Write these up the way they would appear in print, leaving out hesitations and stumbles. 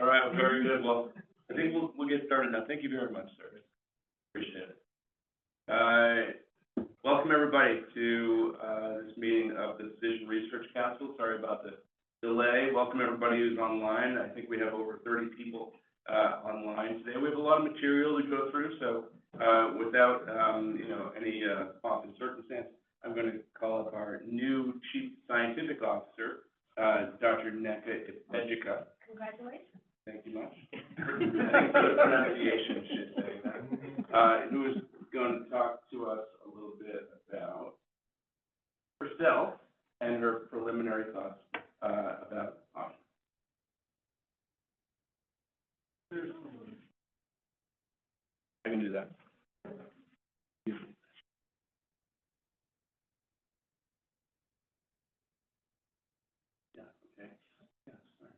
All right, well, very good. Well, I think we'll get started now. Thank you very much, sir. Appreciate it. Welcome everybody to this meeting of the Decision Research Council. Sorry about the delay. Welcome everybody who's online. I think we have over 30 people online today. We have a lot of material to go through, so without any pomp and circumstance, I'm going to call up our new Chief Scientific Officer, Dr. Neka Ipejika. Congratulations. Thank you much. Thanks for the pronunciation, should say that. Who is going to talk to us a little bit about herself and her preliminary thoughts about Ochsner. I can do that. Yeah, okay. Yeah, sorry.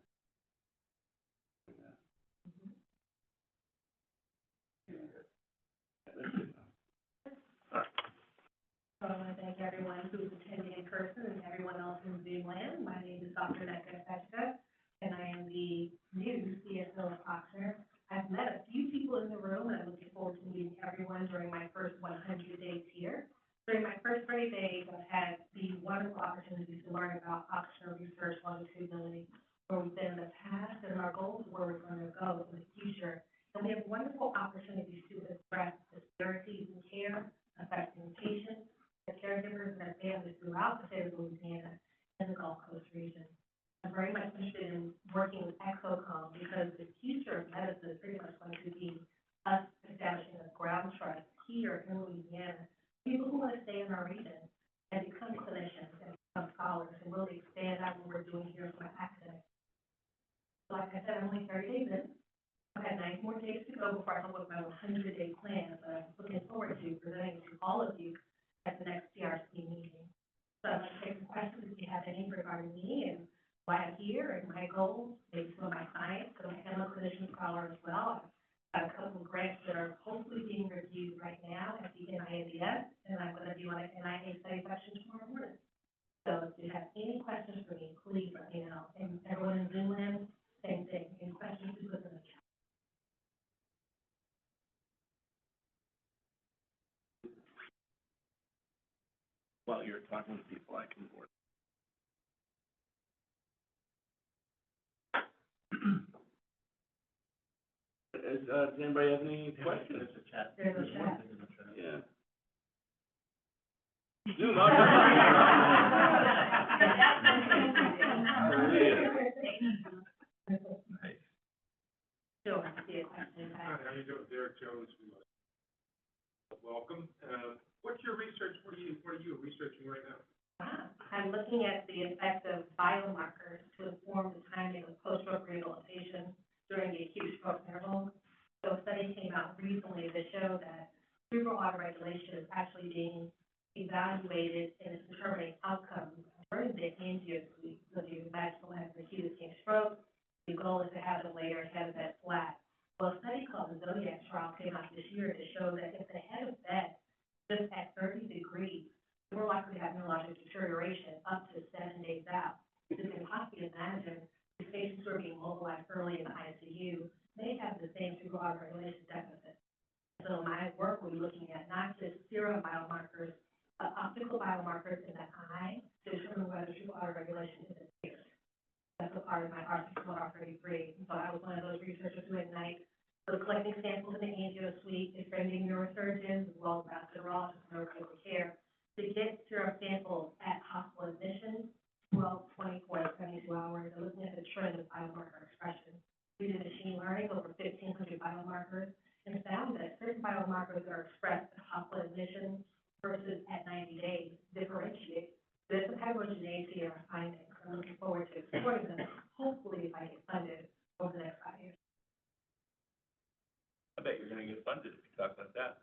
So I want to thank everyone who's attending in person and everyone else in Zoom land. My name is Dr. Neka Ipejika, and I am the new CSO of Ochsner. I've met a few people in the room, and I'm looking forward to meeting everyone during my first 100 days here. During my first 30 days, I've had the wonderful opportunity to learn about Ochsner research longitudinally, where we've been in the past and our goals, where we're going to go in the future. And we have wonderful opportunities to address disparities in care affecting patients, the caregivers, and their families throughout the state of Louisiana and the Gulf Coast region. I'm very much interested in working with Exocom because the future of medicine is pretty much going to be us establishing a ground trust here in Louisiana, people who want to stay in our region and become clinicians and become scholars and really expand out what we're doing here from an academic. Like I said, I'm only 30 days in. I've had 9 more days to go before I come up with my 100-day plan, but I'm looking forward to presenting to all of you at the next CRC meeting. So I'm going to take some questions if you have any regarding me and why I'm here and my goals, maybe some of my science. So I am a clinician scholar as well. I've got a couple of grants that are hopefully being reviewed right now at the NIABS, and I'm going to do an NIA study session tomorrow morning. So if you have any questions for me, please let me know. And everyone in Zoom land, same thing. Any questions, please put them in the chat. While you're talking to people, I can work. Does anybody have any questions? There's a chat. Yeah. Zoom Nice. Sure, see a question. Hi, how you doing? Derek Jones. Welcome. What's your research? What are you researching right now? I'm looking at the effect of biomarkers to inform the timing of post-stroke rehabilitation during the acute stroke interval. So a study came out recently that showed that cerebral autoregulation is actually being evaluated and is determining outcomes during the angio suite. So you imagine someone has an acute ischemic stroke, the goal is to have them lay their head of bed flat. Well, a study called the Zodiac trial came out this year to show that if the head of bed just at 30 degrees, we're likely to have neurologic deterioration up to 7 days out. You can possibly imagine these patients who are being mobilized early in the ICU may have the same cerebral autoregulation deficit. So my work will be looking at not just serum biomarkers, but optical biomarkers in the eye to determine whether cerebral autoregulation is impaired. That's a part of my R6-R33. So I was one of those researchers who at night was collecting samples in the angio suite, befriending neurosurgeons as well as vascularologists and neurocritical care to get serum samples at hospital admission, 12, 24, 72 hours, and looking at the trend of biomarker expression. We did machine learning over 1,500 biomarkers and found that certain biomarkers that are expressed at hospital admission versus at 90 days differentiate. There's some heterogeneity in our findings. I'm looking forward to exploring them, hopefully if I get funded over the next 5 years. I bet you're going to get funded if you talk like that.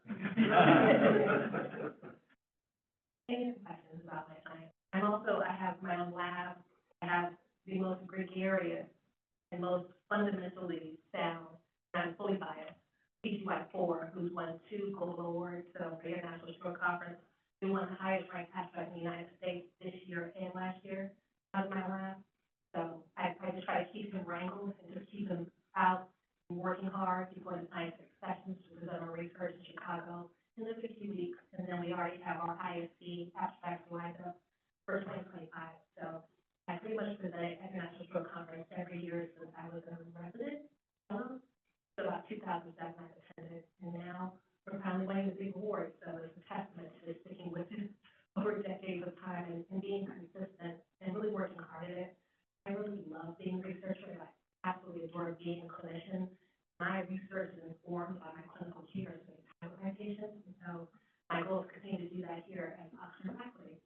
Any questions about my science? I have my own lab. I have the most gregarious and most fundamentally sound, and I'm fully biased, PGY4, who's won 2 gold awards, so the International Stroke Conference, who won the highest ranked abstract in the United States this year and last year out of my lab. So I just try to keep him wrangled and just keep him out and working hard, before the scientific sessions to present our research in Chicago in the 50 weeks, and then we already have our ISC abstracts lined up for 2025. So I pretty much present at National Stroke Conference every year since I was a resident. So about 2007 I attended, and now we're finally winning the big award. So it's a testament to sticking with it over decades of time and being consistent and really working hard at it. I really love being a researcher. I absolutely adore being a clinician. My research is informed by my clinical care and spending time with my patients, and so my goal is to continue to do that here at Ochsner faculty.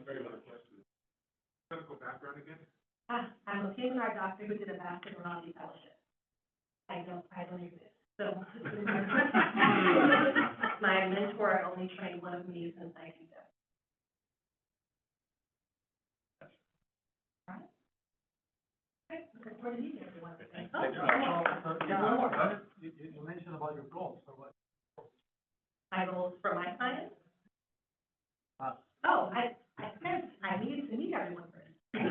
Very much. Clinical background again? I'm a human eye doctor who did a vascular neurology fellowship. I don't exist. So my mentor only trained one of me since 1970. All right. Okay, looking forward to meeting everyone. You mentioned about your goals, so what? My goals for my science? I said I needed to meet everyone first. I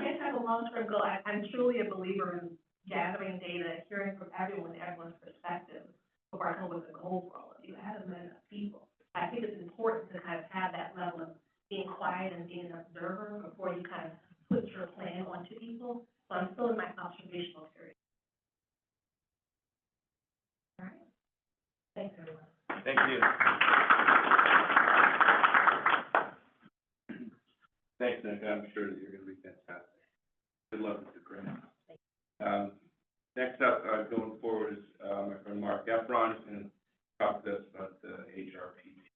can't have a long-term goal. I'm truly a believer in gathering data, hearing from everyone's perspective before I come up with a goal for all of you. I haven't met enough people. I think it's important to kind of have that level of being quiet and being an observer before you kind of put your plan onto people. So I'm still in my observational period. All right. Thanks, everyone. Thank you. Thanks, Nick. I'm sure that you're going to be fantastic. Good luck with the grant. Next up, going forward, is my friend Mark Efron, who's going to talk to us about the HRPT.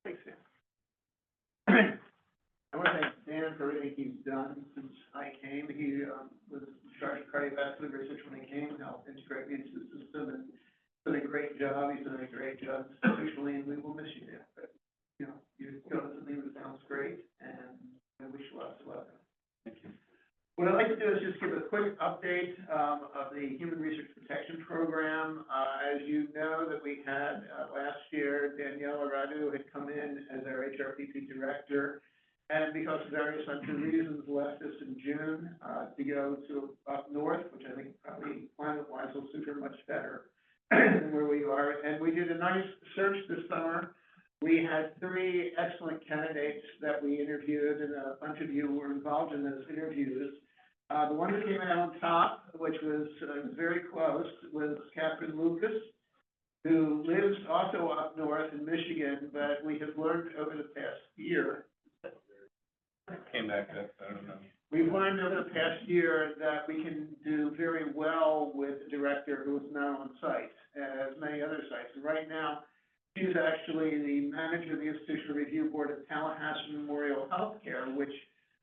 Thanks, Dan. I want to thank Dan for everything he's done since I came. He was in charge of cardiovascular research when I came, helped integrate me into the system, and done a great job. He's done a great job institutionally, and we will miss you, Dan. But, you know, you've got something that sounds great, and I wish you lots of luck. Thank you. What I'd like to do is just give a quick update of the Human Research Protection Program. As you know, that we had last year, Danielle Aradu had come in as our HRPP director, and because of various untrue reasons, left us in June to go to up north, which I think probably climate-wise will suit her much better than where we are. And we did a nice search this summer. We had 3 excellent candidates that we interviewed, and a bunch of you were involved in those interviews. The one that came out on top, which was very close, was Catherine Lucas, who lives also up north in Michigan, but we have learned over the past year. Came back up, I don't know. We've learned over the past year that we can do very well with a director who is not on site, as many other sites. And right now, she's actually the manager of the Institutional Review Board of Tallahassee Memorial Healthcare, which,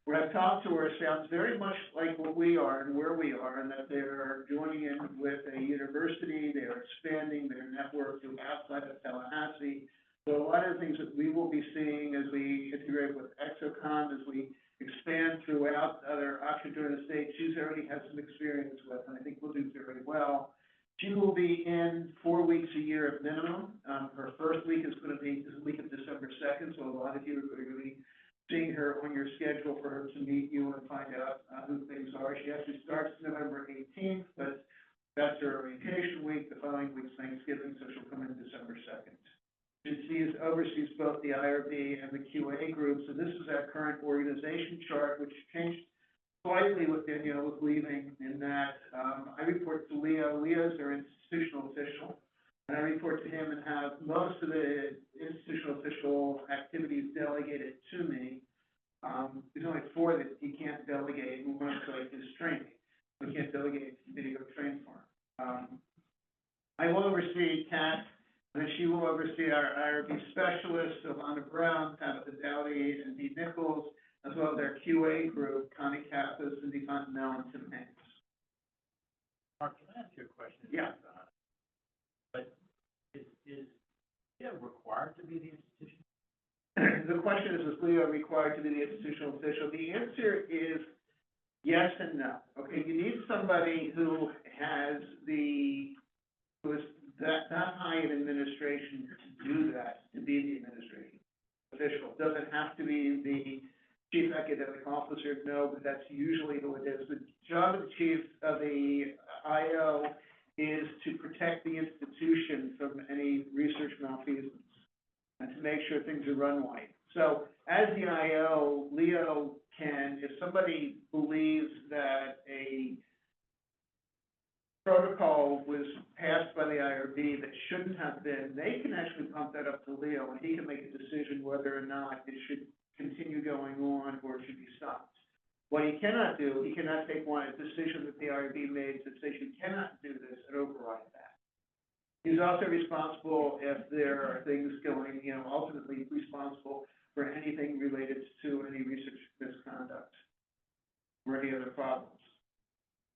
when I've talked to her, sounds very much like what we are and where we are, and that they're joining in with a university, they're expanding their network to outside of Tallahassee. So a lot of the things that we will be seeing as we integrate with Exocom, as we expand throughout other options during the state, she's already had some experience with, and I think we'll do very well. She will be in 4 weeks a year at minimum. Her first week is going to be the week of December 2nd, so a lot of you are going to be seeing her on your schedule for her to meet you and find out who things are. She actually starts November 18th, but that's her orientation week. The following week's Thanksgiving, so she'll come in December 2nd. She oversees both the IRB and the QA groups, and this is our current organization chart, which changed slightly with Danielle was leaving, in that I report to Leo. Leo's our institutional official, and I report to him and have most of the institutional official activities delegated to me. There's only 4 that he can't delegate, and one is like his training. We can't delegate to me to go train for him. I will oversee CAT, and she will oversee our IRB specialists, Alana Brown, Tabitha Dowdy, and Dee Nichols, as well as our QA group, Connie Kappas, Cindy Fontanelle, and Tim Hanks. Mark, can I ask you a question? Yeah. But is Leo required to be the institution? The question is Leo required to be the institutional official? The answer is yes and no. Okay, you need somebody who is that high in administration to do that, to be the administration official. Doesn't have to be the chief academic officer, no, but that's usually who it is. The job of the chief of the IO is to protect the institution from any research malfeasance and to make sure things are run right. So as the IO, Leo can, if somebody believes that a protocol was passed by the IRB that shouldn't have been, they can actually pump that up to Leo, and he can make a decision whether or not it should continue going on or it should be stopped. What he cannot do, he cannot take a decision that the IRB made that says you cannot do this and override that. He's also responsible if there are things going, ultimately responsible for anything related to any research misconduct or any other problems,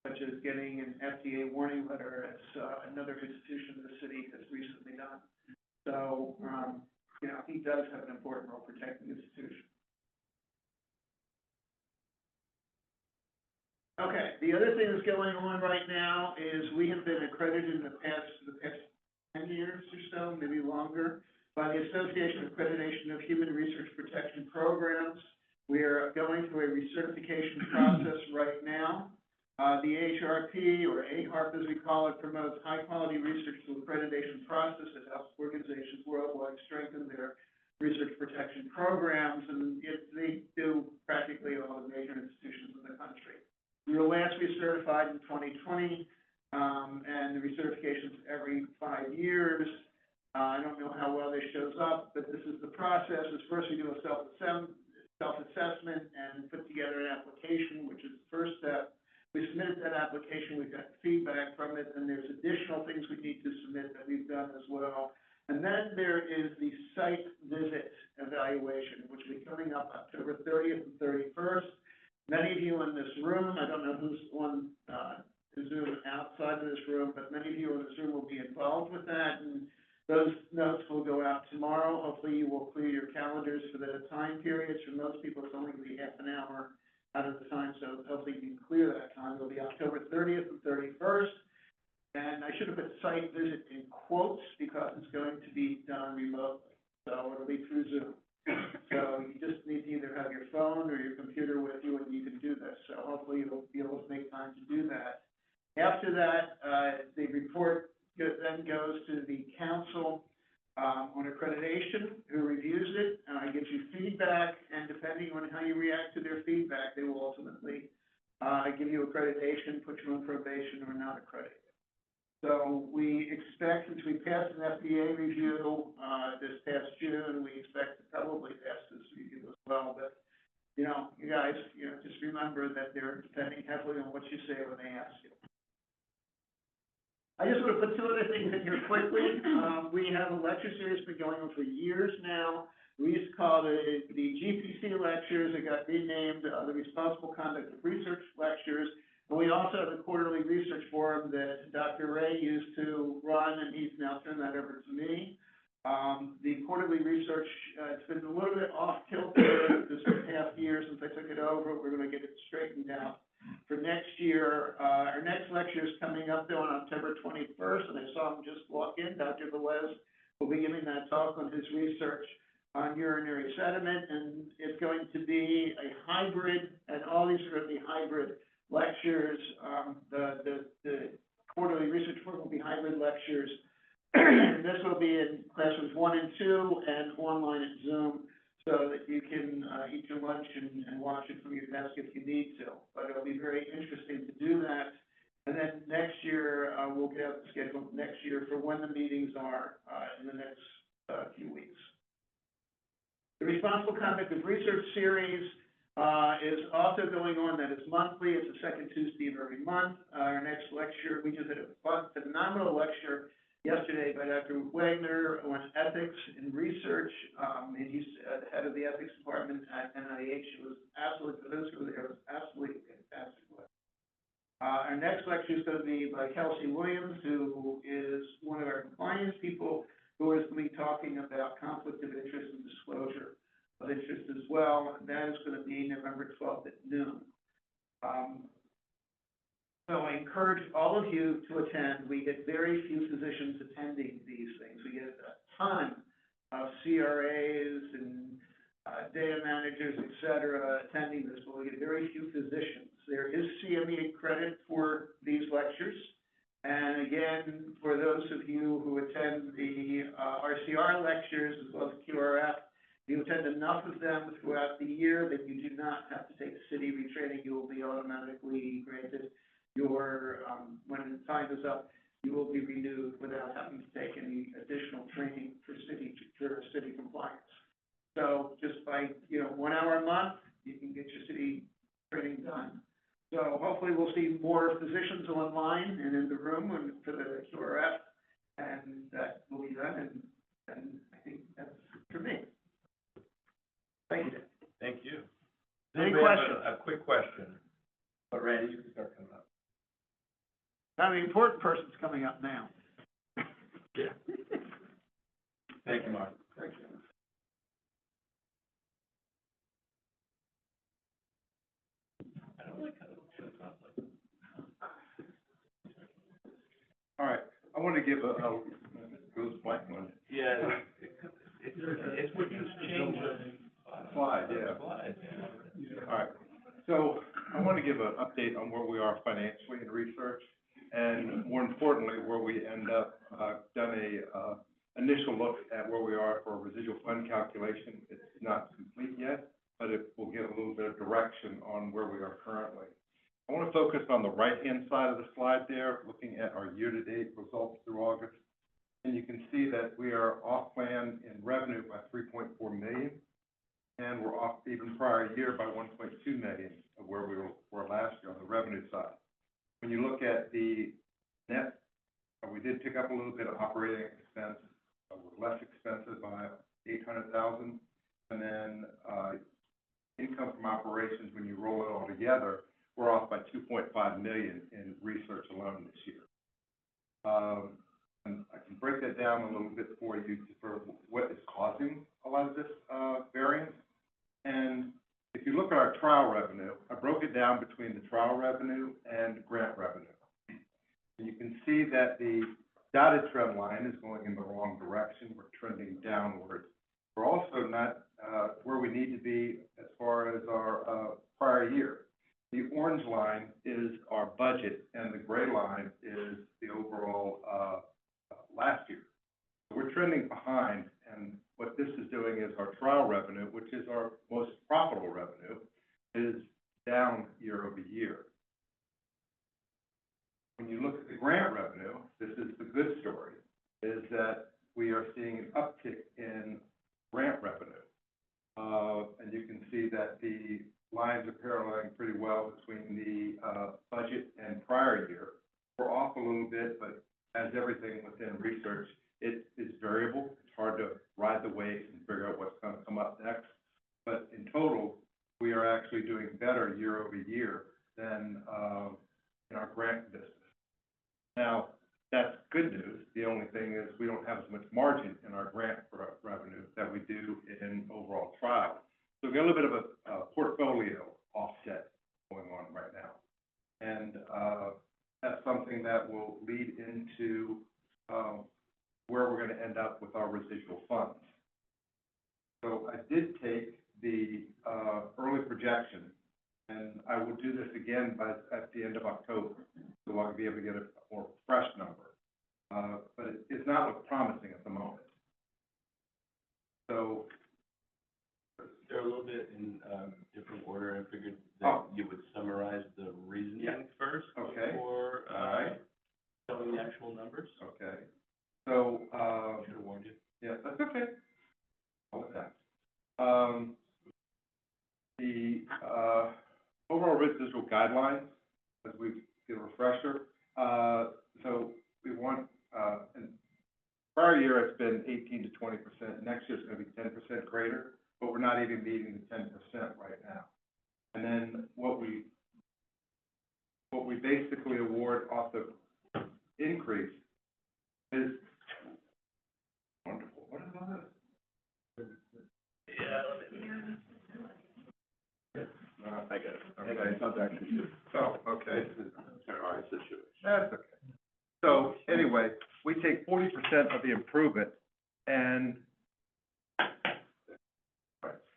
such as getting an FDA warning letter, as another institution in the city has recently done. So, he does have an important role protecting the institution. Okay, the other thing that's going on right now is we have been accredited for the past 10 years or so, maybe longer, by the Association of Accreditation of Human Research Protection Programs. We are going through a recertification process right now. The HRP, or AHARP as we call it, promotes high-quality research through accreditation process that helps organizations worldwide strengthen their research protection programs, and they do practically all the major institutions in the country. We were last recertified in 2020, and the recertification's every 5 years. I don't know how well this shows up, but this is the process. Is first we do a self-assessment and put together an application, which is the first step. We submitted that application, we've got feedback from it, and there's additional things we need to submit that we've done as well. And then there is the site visit evaluation, which will be coming up October 30th and 31st. Many of you in this room, I don't know who's on Zoom outside of this room, but many of you in this room will be involved with that, and those notes will go out tomorrow. Hopefully you will clear your calendars for the time periods. For most people, it's only going to be half an hour out of the time, so hopefully you can clear that time. It'll be October 30th and 31st, and I should have put site visit in quotes because it's going to be done remotely, so it'll be through Zoom. So you just need to either have your phone or your computer with you, and you can do this. So hopefully you'll be able to make time to do that. After that, the report then goes to the council on accreditation, who reviews it, gives you feedback, and depending on how you react to their feedback, they will ultimately give you accreditation, put you on probation, or not accredited. So we expect, since we passed an FDA review this past June, we expect to probably pass this review as well. But, you guys, just remember that they're depending heavily on what you say when they ask you. I just want to put two other things in here quickly. We have a lecture series been going on for years now. We used to call it the GPC lectures. It got renamed the Responsible Conduct of Research lectures. And we also have a quarterly research forum that Dr. Ray used to run, and he's now turned that over to me. The quarterly research, it's been a little bit off kilter this past year since I took it over. We're going to get it straightened out for next year. Our next lecture is coming up though on October 21st, and I saw him just walk in. Dr. Velez will be giving that talk on his research on urinary sediment, and it's going to be a hybrid, and all these are going to be hybrid lectures. The quarterly research forum will be hybrid lectures. This will be in classrooms 1 and 2 and online at Zoom, so that you can eat your lunch and watch it from your desk if you need to. But it'll be very interesting to do that. And then next year, we'll get out the schedule next year for when the meetings are in the next few weeks. The Responsible Conduct of Research series is also going on. That is monthly. It's the second Tuesday of every month. Our next lecture, we just had a phenomenal lecture yesterday by Dr. Wagner on ethics in research, and he's the head of the ethics department at NIH. It was absolutely, for those who were there, it was absolutely fantastic. Our next lecture is going to be by Kelsey Williams, who is one of our compliance people, who is going to be talking about conflict of interest and disclosure of interest as well. And that is going to be November 12th at noon. So I encourage all of you to attend. We get very few physicians attending these things. We get a ton of CRAs and data managers, et cetera, attending this, but we get very few physicians. There is CME credit for these lectures. And again, for those of you who attend the RCR lectures as well as QRF, you attend enough of them throughout the year that you do not have to take city retraining. You will be automatically granted your, when time is up, you will be renewed without having to take any additional training for city compliance. So just by, 1 hour a month, you can get your city training done. So hopefully we'll see more physicians online and in the room for the QRF, and that will be done, and I think that's for me. Thank you. Thank you. Any We have questions? A quick question, but Randy, you can start coming up. Now, the important person's coming up now. Yeah. Thank you, Mark. Thank you. I don't like how it shows up like. All right, I want to give a goes blank one. Yeah, it's what just changed the Slide, yeah. slide. All right, so I want to give an update on where we are financially in research, and more importantly, where we end up. Done a initial look at where we are for a residual fund calculation. It's not complete yet, but it will give a little bit of direction on where we are currently. I want to focus on the right-hand side of the slide there, looking at our year-to-date results through August. And you can see that we are off plan in revenue by $3.4 million, and we're off even prior year by $1.2 million of where we were last year on the revenue side. When you look at the net, we did pick up a little bit of operating expense. We're less expensive by $800,000, and then income from operations, when you roll it all together, we're off by $2.5 million in research alone this year. And I can break that down a little bit for you for what is causing a lot of this variance. And if you look at our trial revenue, I broke it down between the trial revenue and grant revenue. And you can see that the dotted trend line is going in the wrong direction. We're trending downward. We're also not where we need to be as far as our prior year. The orange line is our budget, and the gray line is the overall last year. So we're trending behind, and what this is doing is our trial revenue, which is our most profitable revenue, is down year over year. When you look at the grant revenue, this is the good story, is that we are seeing an uptick in grant revenue. And you can see that the lines are paralleling pretty well between the budget and prior year. We're off a little bit, but as everything within research, it is variable. It's hard to ride the waves and figure out what's going to come up next. But in total, we are actually doing better year over year than in our grant business. Now, that's good news. The only thing is we don't have as much margin in our grant revenue that we do in overall trial. So we've got a little bit of a portfolio offset going on right now. And that's something that will lead into where we're going to end up with our residual funds. So I did take the early projection, and I will do this again at the end of October, so I'll be able to get a more fresh number. But it's not look promising at the moment. So They're a little bit in different order. I figured that you would summarize the reasoning first before showing the actual numbers. Okay. So I should have warned you. yeah, that's okay. All of that. The overall residual guidelines, as we get a refresher. So we want, in prior year it's been 18 to 20%. Next year it's going to be 10% greater, but we're not even meeting the 10% right now. And then what we basically award off the increase is wonderful. What is all this? I got it. Okay, it's not actually you. Oh, okay. All right, situation. That's okay. So anyway, we take 40% of the improvement, and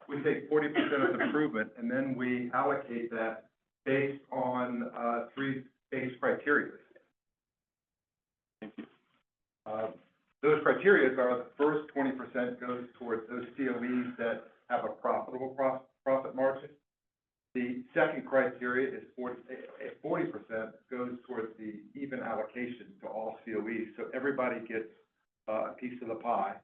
we take take 40% of improvement, and then we allocate that based on, three base criteria. Thank you. Those criteria are the first 20% goes towards those COEs that have a profitable profit margin. The second criteria is 40% goes towards the even allocation to all COEs, so everybody gets a piece of the pie.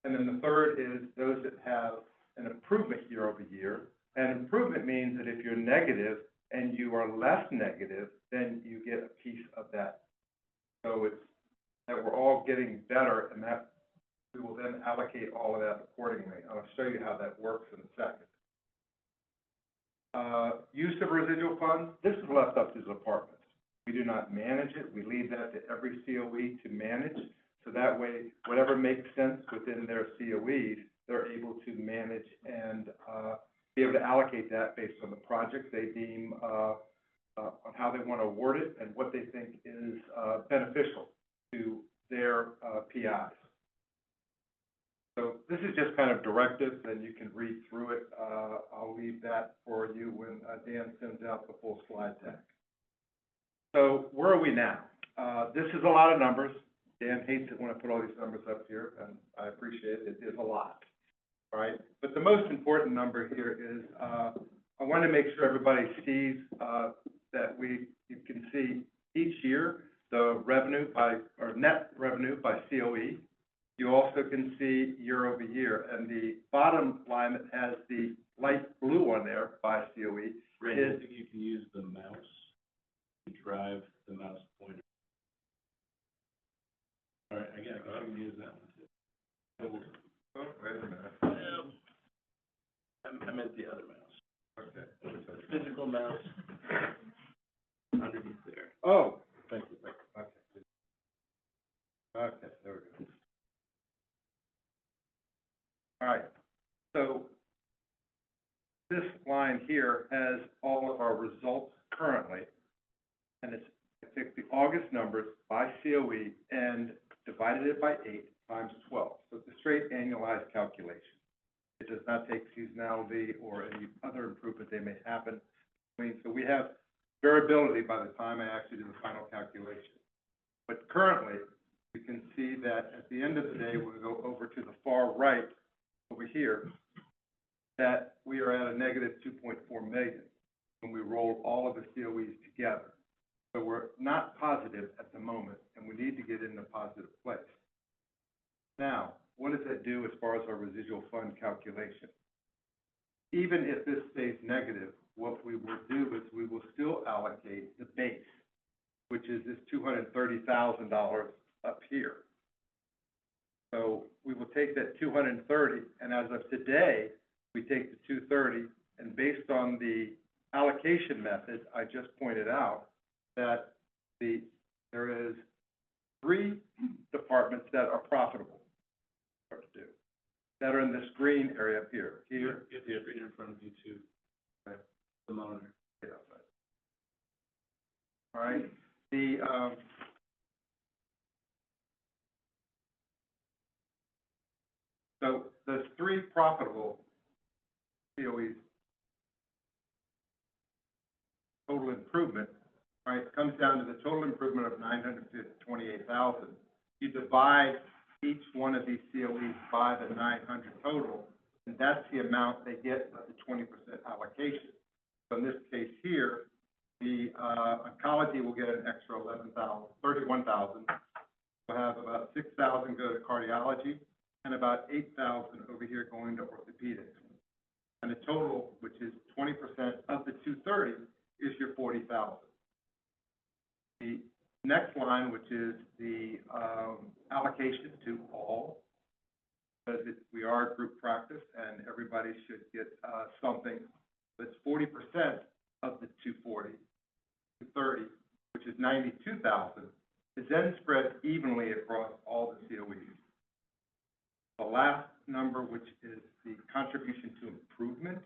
And then the third is those that have an improvement year over year. And improvement means that if you're negative and you are less negative, then you get a piece of that. So it's that we're all getting better, and that we will then allocate all of that accordingly. I'll show you how that works in a second. Use of residual funds, this is left up to the departments. We do not manage it. We leave that to every COE to manage. So that way, whatever makes sense within their COEs, they're able to manage and be able to allocate that based on the project they deem on how they want to award it and what they think is beneficial to their PIs. So this is just kind of directive, and you can read through it. I'll leave that for you when Dan sends out the full slide deck. So where are we now? This is a lot of numbers. Dan hates it when I put all these numbers up here, and I appreciate it. It is a lot, all right? But the most important number here is I want to make sure everybody sees that you can see each year the revenue by, or net revenue by COE. You also can see year over year, and the bottom line that has the light blue on there by COE Randy, I think you can use the mouse to drive the mouse pointer. All right, I can use that one too. Oh, wait a minute. I meant the other mouse. Okay. The physical mouse underneath there. Oh, Thank you. okay. Okay, there we go. All right, so this line here has all of our results currently, and it's, I took the August numbers by COE and divided it by 8 times 12. So it's a straight annualized calculation. It does not take seasonality or any other improvement they may happen. So we have variability by the time I actually do the final calculation. But currently, you can see that at the end of the day, when we go over to the far right, over here, that we are at a negative 2.4 million when we roll all of the COEs together. So we're not positive at the moment, and we need to get in a positive place. Now, what does that do as far as our residual fund calculation? Even if this stays negative, what we will do is we will still allocate the base, which is this $230,000 up here. So we will take that 230, and as of today, we take the 230, and based on the allocation method I just pointed out, that there is 3 departments that are profitable to do, that are in this green area up here. Here, Get the screen in front of you too. Okay. The monitor. Yeah. All right. So there's 3 profitable COEs. Total improvement, right, comes down to the total improvement of 928,000. You divide each one of these COEs by the 900 total, and that's the amount they get of the 20% allocation. So in this case here, the oncology will get an extra 31,000. We'll have about 6,000 go to cardiology, and about 8,000 over here going to orthopedics. And the total, which is 20% of the 230, is your 40,000. The next line, which is the allocation to all, because we are a group practice and everybody should get something that's 40% of the 240, 230, which is 92,000, is then spread evenly across all the COEs. The last number, which is the contribution to improvement,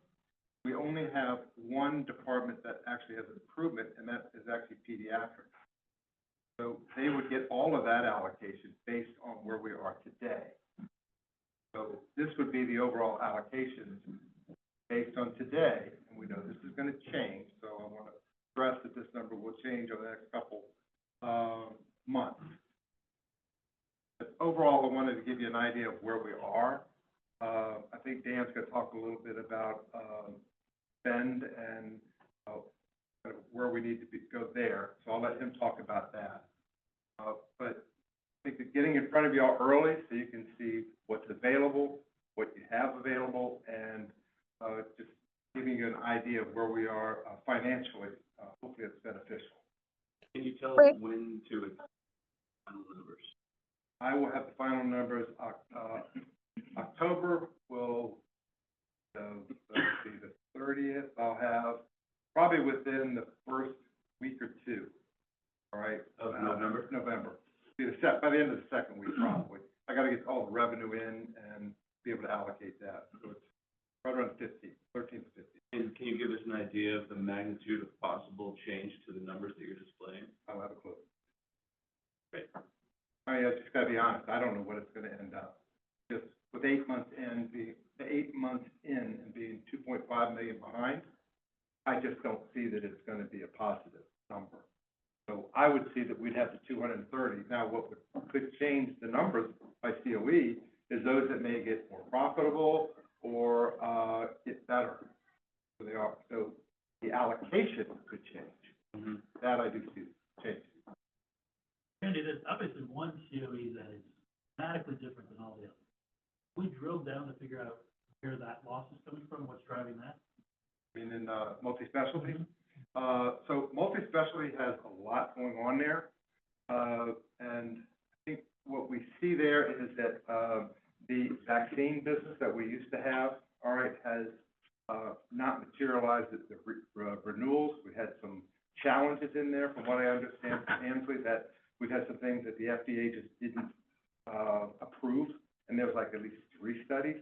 we only have one department that actually has improvement, and that is actually pediatrics. So they would get all of that allocation based on where we are today. So this would be the overall allocation based on today, and we know this is gonna change, so I want to stress that this number will change over the next couple, months. But overall, I wanted to give you an idea of where we are. I think Dan's gonna talk a little bit about, spend and, kind of where we need to go there, so I'll let him talk about that. But I think that getting in front of y'all early so you can see what's available, what you have available, and just giving you an idea of where we are financially, hopefully it's beneficial. Can you tell us when to expect final numbers? I will have the final numbers, October will, let's see, the 30th, I'll have probably within the first week or two, all right? Of November? November. By the end of the second week, probably. I gotta get all the revenue in and be able to allocate that, so it's right around 13th to 15th. And can you give us an idea of the magnitude of possible change to the numbers that you're displaying? I don't have a clue. Great. I mean, I just gotta be honest, I don't know what it's gonna end up. Just with 8 months in, the 8 months in and being 2.5 million behind, I just don't see that it's gonna be a positive number. So I would see that we'd have the 230. Now, what could change the numbers by COE is those that may get more profitable or, get better. So they are, so the allocation could change. Mm-hmm. That I do see change. Randy, there's obviously one COE that is dramatically different than all the others. We drilled down to figure out where that loss is coming from, what's driving that? I mean, in, multi-specialty. So multi-specialty has a lot going on there. And I think what we see there is that, the vaccine business that we used to have, all right, has, not materialized at the renewals. We had some challenges in there, from what I understand from Ansley, that we've had some things that the FDA just didn't, approve. And there was like at least three different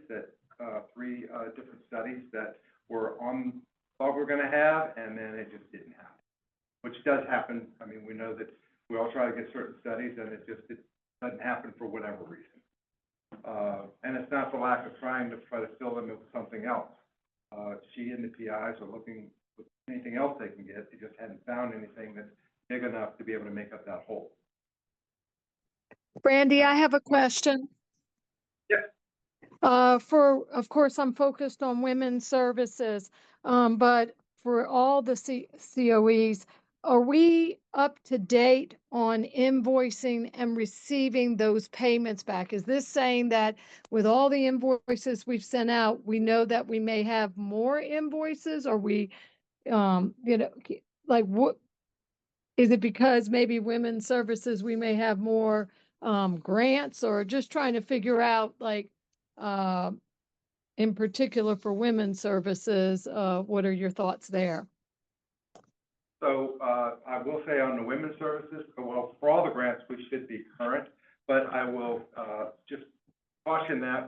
studies that were thought we were gonna have, and then it just didn't happen, which does happen. I mean, we know that we all try to get certain studies, and it doesn't happen for whatever reason. And it's not the lack of trying to fill them with something else. She and the PIs are looking with anything else they can get. They just hadn't found anything that's big enough to be able to make up that hole. Brandy, I have a question. Yes. Of course, I'm focused on women's services, but for all the COEs, are we up to date on invoicing and receiving those payments back? Is this saying that with all the invoices we've sent out, we know that we may have more invoices, or like what? Is it because maybe women's services, we may have more grants, or just trying to figure out, like, in particular for women's services, what are your thoughts there? So, I will say on the women's services, well, for all the grants, we should be current, but I will, just caution that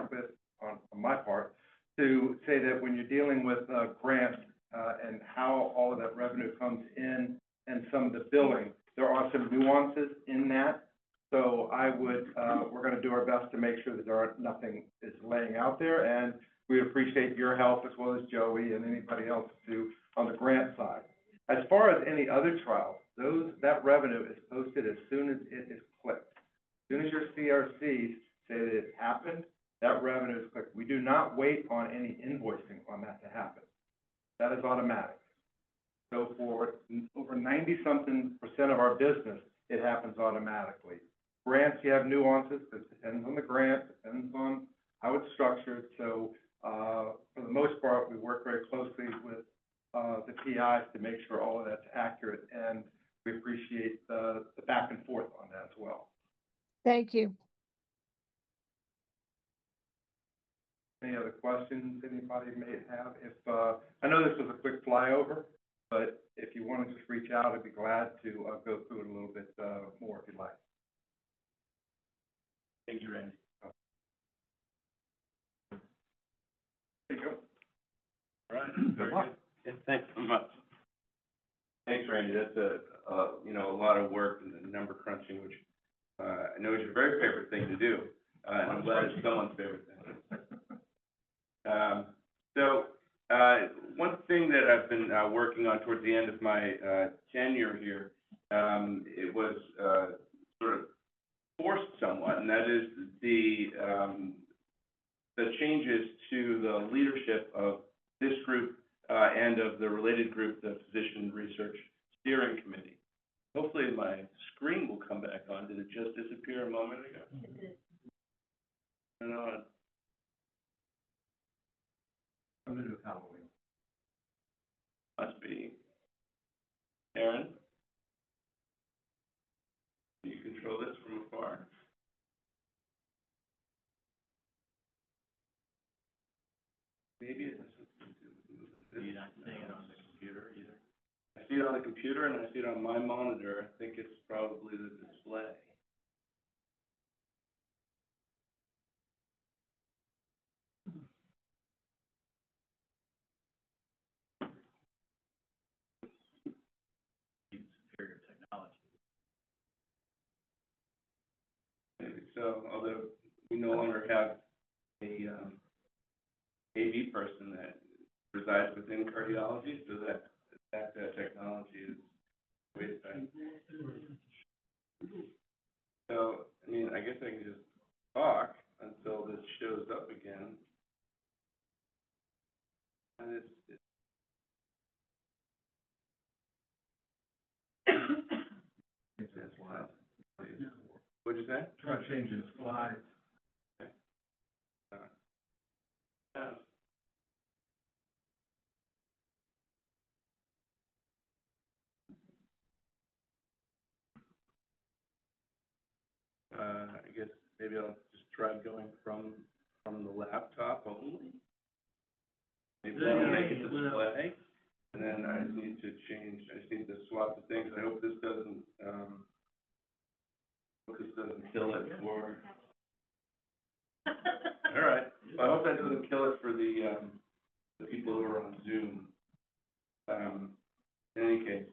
on my part, to say that when you're dealing with, grants, and how all of that revenue comes in and some of the billing, there are some nuances in that. So I would, we're gonna do our best to make sure that nothing is laying out there, and we appreciate your help as well as Joey and anybody else too on the grant side. As far as any other trials, that revenue is posted as soon as it is clicked. As soon as your CRCs say that it happened, that revenue is clicked. We do not wait on any invoicing on that to happen. That is automatic. So for over 90-something% of our business, it happens automatically. Grants, you have nuances, because it depends on the grant, depends on how it's structured. So for the most part, we work very closely with the PIs to make sure all of that's accurate, and we appreciate the back and forth on that as well. Thank you. Any other questions anybody may have? If I know this was a quick flyover, but if you want to just reach out, I'd be glad to go through it a little bit more if you'd like. Thank you, Randy. There you go. All right. Very good. Yeah, thanks so much. Thanks, Randy. That's a lot of work and number crunching, which I know is your very favorite thing to do. And I'm glad it's someone's favorite thing. So one thing that I've been, working on towards the end of my, tenure here, it was, sort of forced somewhat, and that is the changes to the leadership of this group, and of the related group, the Physician Research Steering Committee. Hopefully my screen will come back on. Did it just disappear a moment ago? I don't know. I'm gonna do Halloween. Must be. Aaron? Do you control this from afar? Maybe it doesn't. You're not seeing it on the computer either. I see it on the computer and I see it on my monitor. I think it's probably the display. Superior technology. Maybe so, although we no longer have a, AV person that resides within cardiology, so that technology is way back. So, I mean, I guess I can just talk until this shows up again. And it's That's why. what'd you say? Try changing slides. Yeah. I guess maybe I'll just try going from the laptop only. Maybe that'll make it display. And then I just need to need to swap the things. I hope this doesn't kill it for. All right. Well, I hope that doesn't kill it for the people who are on Zoom. In any case,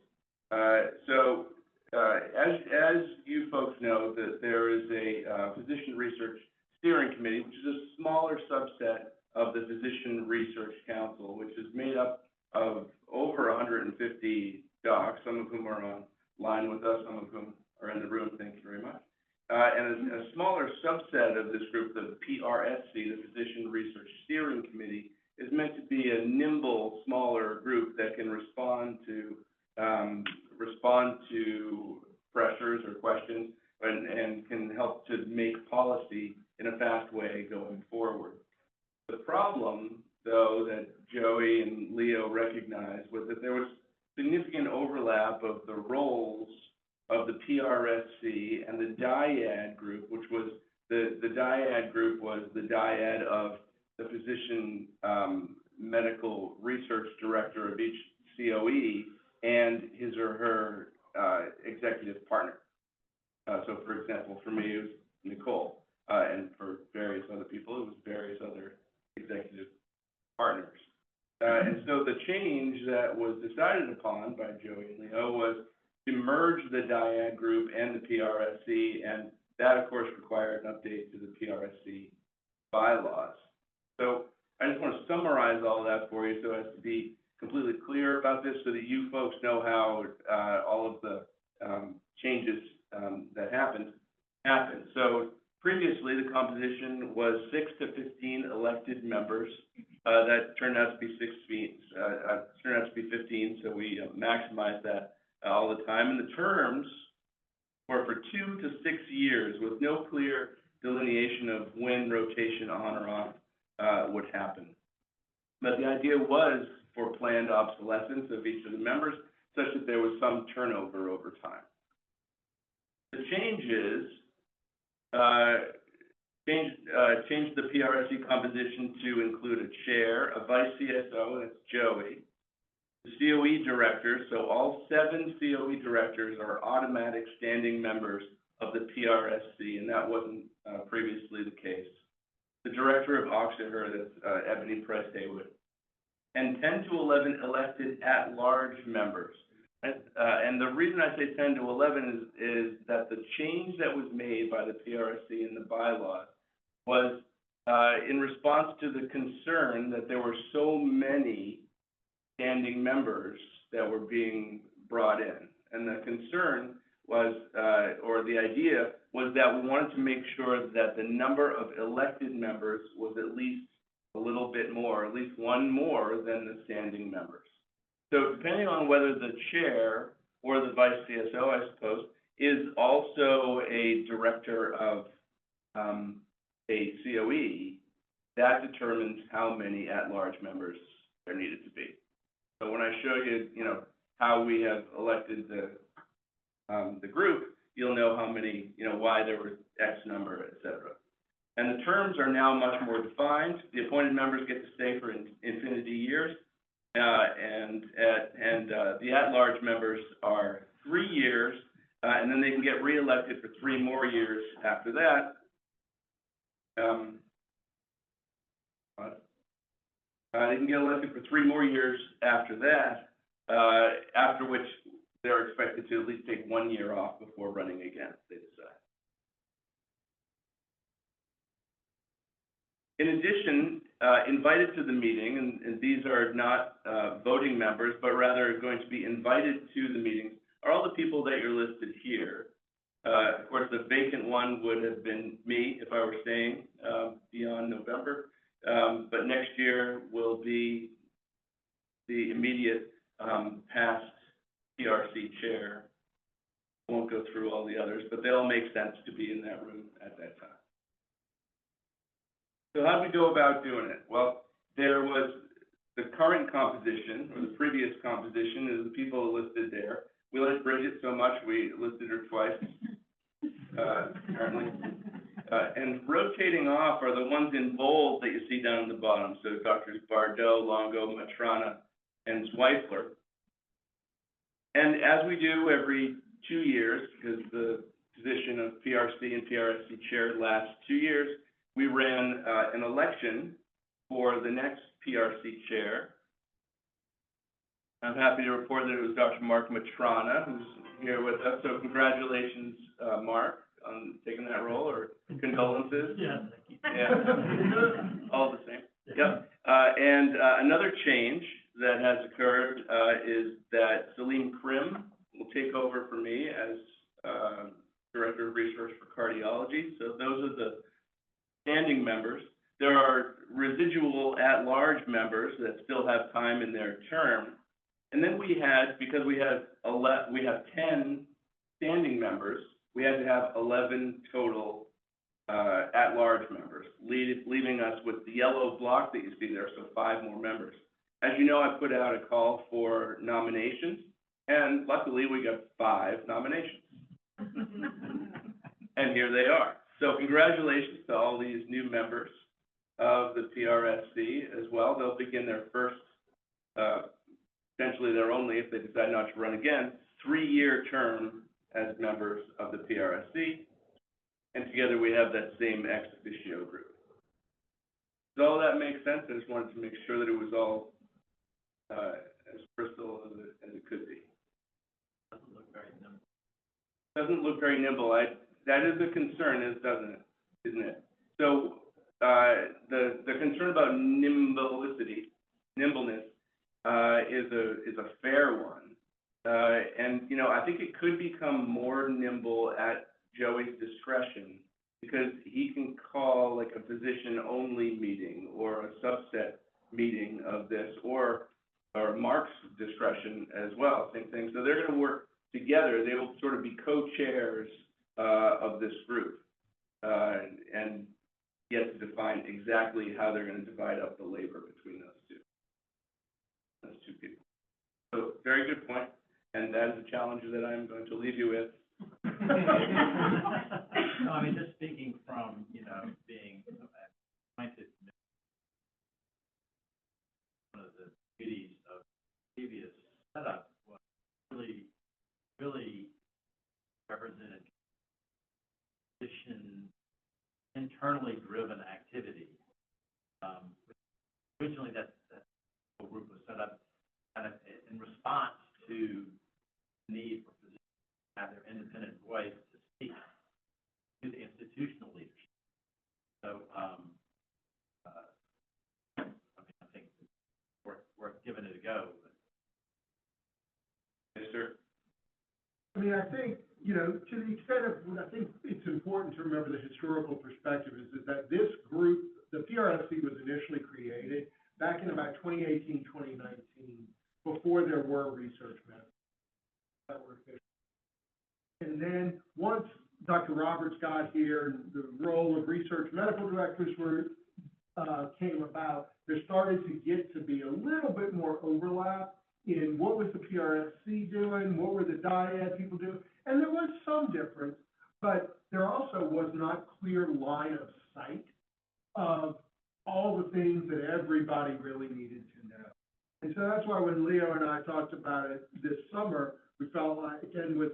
as you folks know, that there is a Physician Research Steering Committee, which is a smaller subset of the Physician Research Council, which is made up of over 150 docs, some of whom are online with us, some of whom are in the room. Thank you very much. And a smaller subset of this group, the PRSC, the Physician Research Steering Committee, is meant to be a nimble, smaller group that can respond to pressures or questions and can help to make policy in a fast way going forward. The problem, though, that Joey and Leo recognized was that there was significant overlap of the roles of the PRSC and the dyad group, which was the dyad group was the dyad of the physician medical research director of each COE and his or her executive partner. So, for example, for me, it was Nicole, and for various other people, it was various other executive partners. And so the change that was decided upon by Joey and Leo was to merge the dyad group and the PRSC, and that, of course, required an update to the PRSC bylaws. So I just want to summarize all that for you so as to be completely clear about this so that you folks know how all of the changes that happened. So previously, the composition was 6 to 15 elected members. That turned out to be 15, so we maximized that all the time. And the terms were for 2 to 6 years with no clear delineation of when rotation on or off would happen. But the idea was for planned obsolescence of each of the members, such that there was some turnover over time. The changes changed the PRSC composition to include a chair, a vice CSO, that's Joey, the COE directors, so all 7 COE directors are automatic standing members of the PRSC, and that wasn't previously the case. The director of Ochsner, that's Ebony Price Haywood, and 10 to 11 elected at-large members. And the reason I say 10 to 11 is that the change that was made by the PRSC in the bylaws was in response to the concern that there were so many standing members that were being brought in. And the concern was, or the idea was that we wanted to make sure that the number of elected members was at least a little bit more, at least one more than the standing members. So depending on whether the chair or the vice CSO, I suppose, is also a director of a COE, that determines how many at-large members there needed to be. So when I show you, how we have elected the group, you'll know how many, why there was X number, et cetera. And the terms are now much more defined. The appointed members get to stay for infinity years, and the at-large members are 3 years, and then they can get reelected for 3 more years after that. They can get elected for 3 more years after that, after which they're expected to at least take 1 year off before running again, if they decide. In addition, invited to the meeting, and these are not voting members, but rather going to be invited to the meetings, are all the people that you're listed here. Of course, the vacant one would have been me if I were staying beyond November, but next year will be the immediate past PRC chair. I won't go through all the others, but they all make sense to be in that room at that time. So how do we go about doing it? Well, there was the current composition, or the previous composition, is the people listed there. We liked Bridget so much, we listed her twice, apparently. And rotating off are the ones in bold that you see down at the bottom. So Drs. Bardot, Longo, Matrana, and Zweifler. And as we do every 2 years, because the position of PRC and PRSC chair lasts 2 years, we ran an election for the next PRC chair. I'm happy to report that it was Dr. Mark Matrana, who's here with us. So congratulations, Mark, on taking that role, or condolences. Yeah, thank you. Yeah, all the same. Yep. And another change that has occurred is that Salim Krim will take over for me as Director of Research for Cardiology. So those are the standing members. There are residual at-large members that still have time in their term. And then we had, because we have 10 standing members, we had to have 11 total at-large members, leaving us with the yellow block that you see there, so 5 more members. As you know, I put out a call for nominations, and luckily we got 5 nominations. And here they are. So congratulations to all these new members of the PRSC as well. They'll begin their first, potentially their only, if they decide not to run again, 3-year term as members of the PRSC. And together we have that same ex officio group. Does all that make sense? I just wanted to make sure that it was all as crystal as it could be. Doesn't look very nimble. Doesn't look very nimble. That is a concern, isn't it? So the concern about nimbleness is a fair one, and I think it could become more nimble at Joey's discretion, because he can call like a physician-only meeting or a subset meeting of this, or Mark's discretion as well, same thing. So they're going to work together. They will sort of be co-chairs of this group, and yet to define exactly how they're going to divide up the labor between those two people. So very good point, and that is a challenge that I'm going to leave you with. No, I mean, just speaking from, being appointed, one of the beauties of previous setup was really represented internally driven activity. Originally, that whole group was set up kind of in response to the need for physicians to have their independent voice to speak to the institutional leadership. So worth giving it a go. Yes, sir. I mean, I think, you know, to the extent of, I think it's important to remember the historical perspective is that this group, the PRSC was initially created back in about 2018, 2019, before there were research methods that were efficient. And then once Dr. Roberts got here and the role of research medical directors came about, there started to get to be a little bit more overlap in what was the PRSC doing, what were the dyad people doing, and there was some difference, but there also was not clear line of sight of all the things that everybody really needed to know. And so that's why when Leo and I talked about it this summer, we felt like, again, with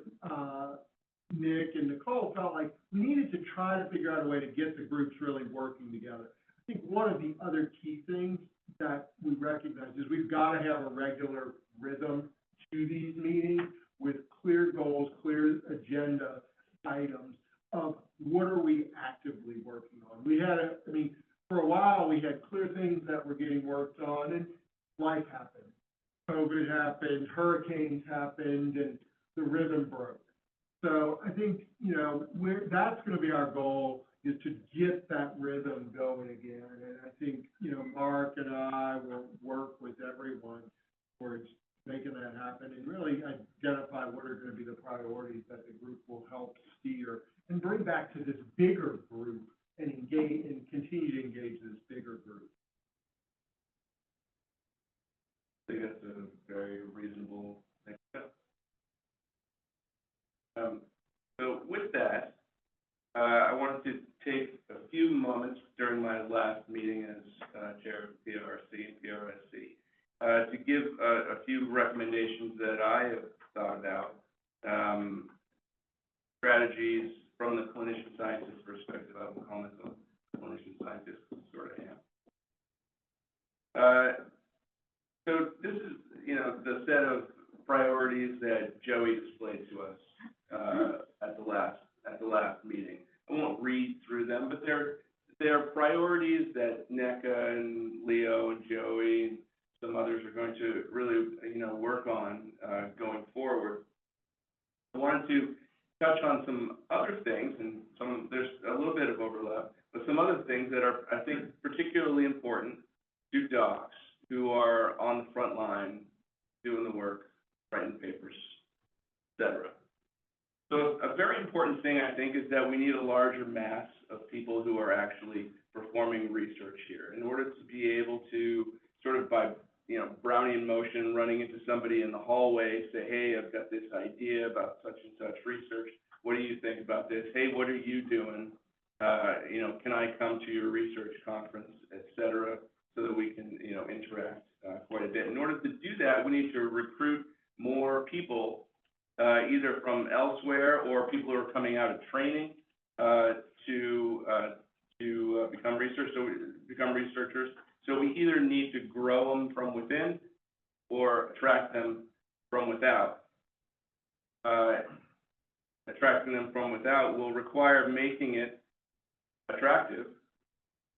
Nick and Nicole, felt like we needed to try to figure out a way to get the groups really working together. I think one of the other key things that we recognize is we've got to have a regular rhythm to these meetings with clear goals, clear agenda items of what are we actively working on. We had for a while, we had clear things that were getting worked on, and life happened. COVID happened, hurricanes happened, and the rhythm broke. So I think, you know, that's going to be our goal, is to get that rhythm going again. And I think, you know, Mark and I will work with everyone towards making that happen and really identify what are going to be the priorities that the group will help steer and bring back to this bigger group and engage and continue to engage this bigger group. I think that's a very reasonable next step. So with that, I wanted to take a few moments during my last meeting as chair of PRC and PRSC to give a few recommendations that I have thought about, strategies from the clinician scientist perspective. I will call myself a clinician scientist, sort of am. So this is, you know, the set of priorities that Joey displayed to us at the last meeting. I won't read through them, but they're priorities that NECA and Leo and Joey and some others are going to really, you know, work on going forward. I wanted to touch on some other things, and there's a little bit of overlap, but some other things that are, I think, particularly important to docs who are on the front line doing the work, writing papers, etc. So a very important thing, I think, is that we need a larger mass of people who are actually performing research here in order to be able to sort of by, you know, Brownian motion, running into somebody in the hallway, say, hey, I've got this idea about such and such research. What do you think about this? Hey, what are you doing? You know, can I come to your research conference, et cetera, so that we can, you know, interact quite a bit. In order to do that, we need to recruit more people, either from elsewhere or people who are coming out of training to become researchers. So we either need to grow them from within or attract them from without. Attracting them from without will require making it attractive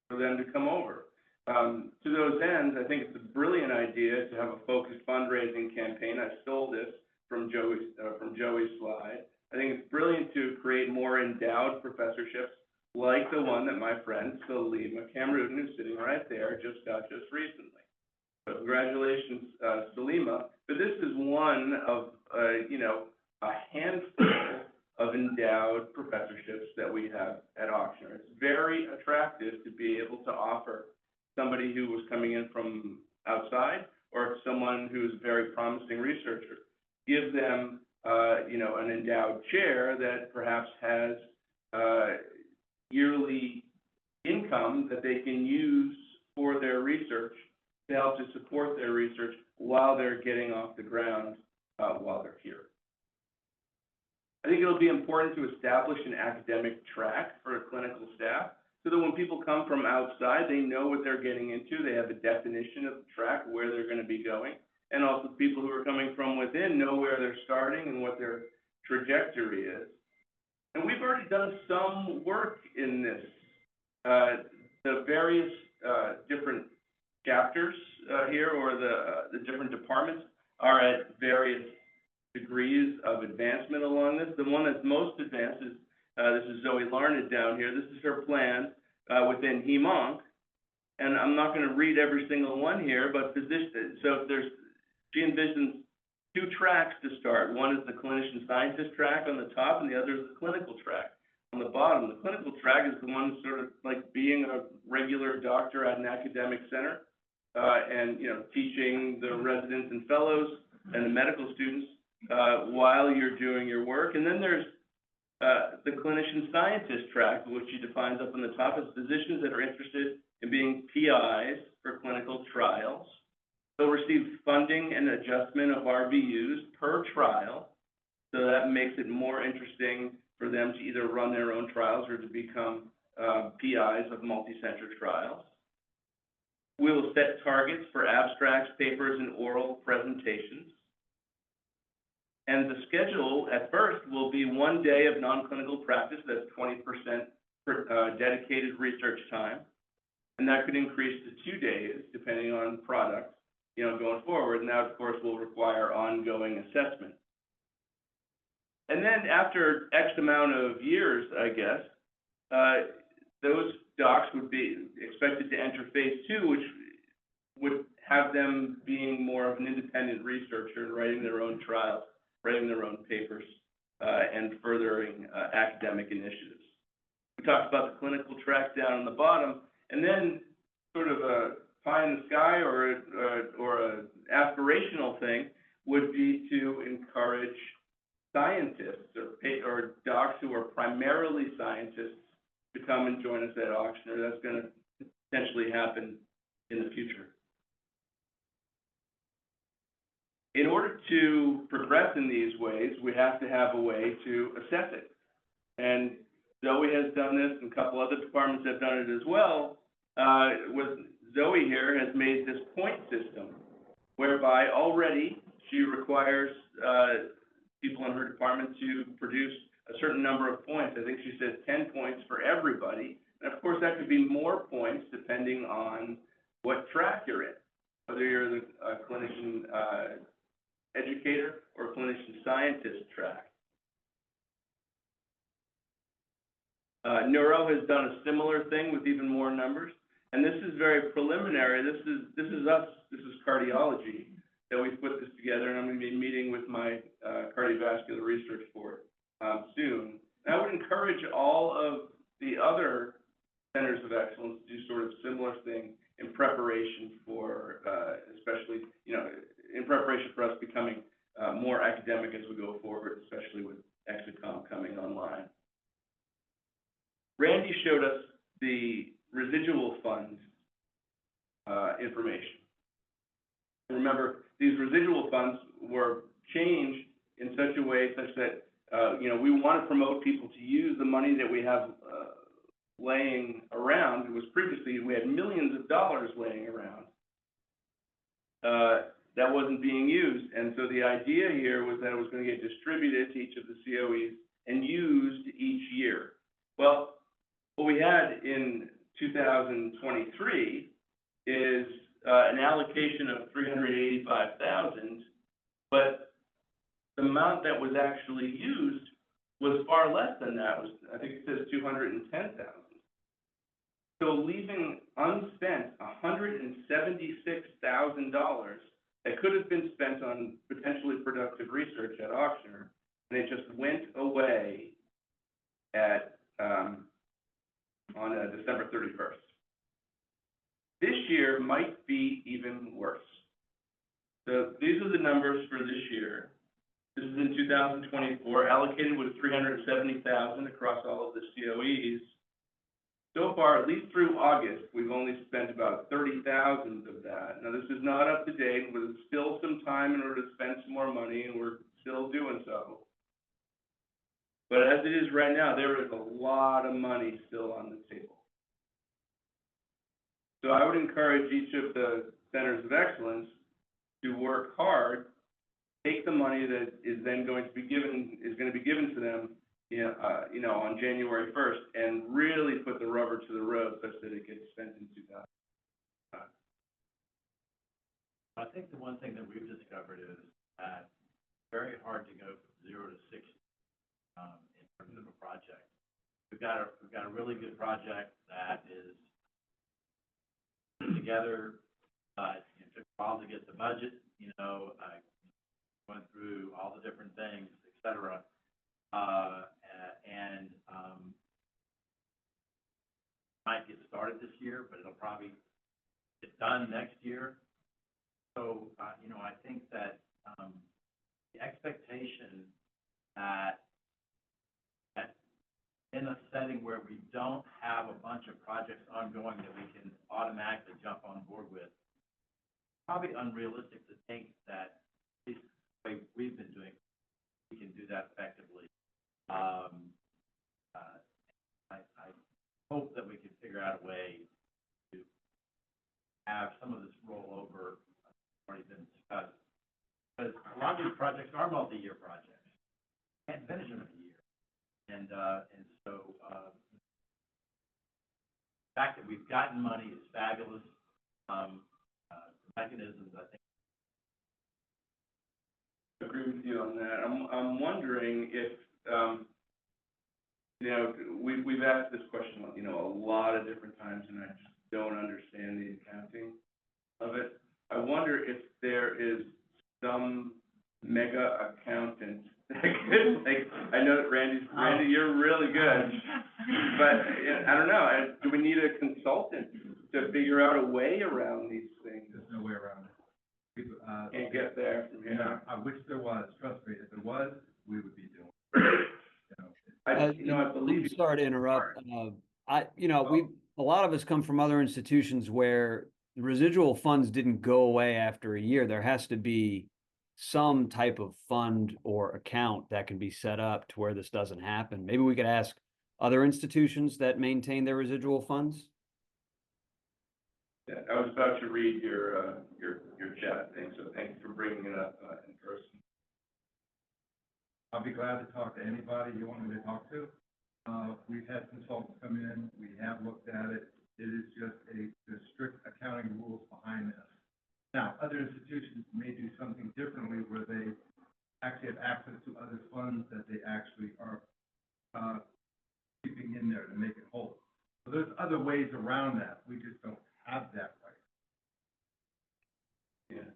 for them to come over. To those ends, I think it's a brilliant idea to have a focused fundraising campaign. I stole this from Joey's slide. I think it's brilliant to create more endowed professorships like the one that my friend Salima Kamrudin, who's sitting right there, just got just recently. So congratulations, Salima. But this is one of, you know, a handful of endowed professorships that we have at Ochsner. It's very attractive to be able to offer somebody who was coming in from outside or someone who's a very promising researcher. Give them, you know, an endowed chair that perhaps has yearly income that they can use for their research to help to support their research while they're getting off the ground while they're here. I think it'll be important to establish an academic track for clinical staff so that when people come from outside, they know what they're getting into. They have a definition of the track, where they're going to be going. And also people who are coming from within know where they're starting and what their trajectory is. And we've already done some work in this. The various different chapters, here, or the different departments are at various degrees of advancement along this. The one that's most advanced is, this is Zoe Larned down here. This is her plan, within HEMONC. And I'm not gonna read every single one here, but she envisions 2 tracks to start. One is the clinician scientist track on the top, and the other is the clinical track on the bottom. The clinical track is the one sort of like being a regular doctor at an academic center, and, teaching the residents and fellows and the medical students, while you're doing your work. And then there's the clinician scientist track, which she defines up on the top as physicians that are interested in being PIs for clinical trials. They'll receive funding and adjustment of RVUs per trial, so that makes it more interesting for them to either run their own trials or to become PIs of multi-center trials. We will set targets for abstracts, papers, and oral presentations. And the schedule at first will be 1 day of non-clinical practice, that's 20% for dedicated research time. And that could increase to 2 days, depending on product, going forward. And that, of course, will require ongoing assessment. And then after X amount of years, I guess, those docs would be expected to enter phase 2, which would have them being more of an independent researcher and writing their own trials, writing their own papers, and furthering academic initiatives. We talked about the clinical track down on the bottom, and then sort of a pie in the sky or a aspirational thing would be to encourage scientists or docs who are primarily scientists to come and join us at Ochsner. That's going to potentially happen in the future. In order to progress in these ways, we have to have a way to assess it. And Zoe has done this, and a couple other departments have done it as well. With Zoe here has made this point system, whereby already she requires people in her department to produce a certain number of points. I think she says 10 points for everybody. And of course, that could be more points depending on what track you're in, whether you're the clinician educator or clinician scientist track. Neuro has done a similar thing with even more numbers. And this is very preliminary. This is us. This is cardiology that we've put this together, and I'm going to be meeting with my cardiovascular research board soon. And I would encourage all of the other centers of excellence to do sort of similar thing in preparation for, especially, in preparation for us becoming more academic as we go forward, especially with Exicom coming online. Randy showed us the residual funds information. Remember, these residual funds were changed in such a way such that, we want to promote people to use the money that we have laying around. It was previously, we had millions of dollars laying around that wasn't being used. And so the idea here was that it was going to get distributed to each of the COEs and used each year. Well, what we had in 2023 is an allocation of $385,000, but the amount that was actually used was far less than that. I think it says $210,000. So leaving unspent $176,000 that could have been spent on potentially productive research at Ochsner, and it just went away at on December 31st. This year might be even worse. So these are the numbers for this year. This is in 2024, allocated with $370,000 across all of the COEs. So far, at least through August, we've only spent about $30,000 of that. Now, this is not up to date, but there's still some time in order to spend some more money, and we're still doing so. But as it is right now, there is a lot of money still on the table. So I would encourage each of the centers of excellence to work hard, take the money that is then going to be given to them, on January 1st, and really put the rubber to the road such that it gets spent in 2005. I think the one thing that we've discovered is that it's very hard to go from 0 to 60, in terms of a project. We've got a really good project that is put together, it took a while to get the budget, went through all the different things, et cetera. Might get started this year, but it'll probably get done next year. So, I think that, the expectation that in a setting where we don't have a bunch of projects ongoing that we can automatically jump on board with, probably unrealistic to think that at least the way we've been doing, we can do that effectively. I hope that we can figure out a way to have some of this rollover already been discussed. Because a lot of these projects are multi-year projects. Can't finish them in a year. And so, the fact that we've gotten money is fabulous. The mechanisms, I think. I agree with you on that. I'm wondering if, we've asked this question, a lot of different times, and I just don't understand the accounting of it. I wonder if there is some mega accountant that could, I know that Randy, you're really good, but I don't know, do we need a consultant to figure out a way around these things? There's no way around it. Can't get there from here. I wish there was, trust me, if there was, we would be doing it. I believe. Sorry to interrupt. A lot of us come from other institutions where the residual funds didn't go away after a year. There has to be some type of fund or account that can be set up to where this doesn't happen. Maybe we could ask other institutions that maintain their residual funds. Yeah, I was about to read your chat thing, so thank you for bringing it up in person. I'll be glad to talk to anybody you want me to talk to. We've had consultants come in, we have looked at it. It is just the strict accounting rules behind this. Now, other institutions may do something differently where they actually have access to other funds that they actually are keeping in there to make it whole. So there's other ways around that. We just don't have that right. Yeah.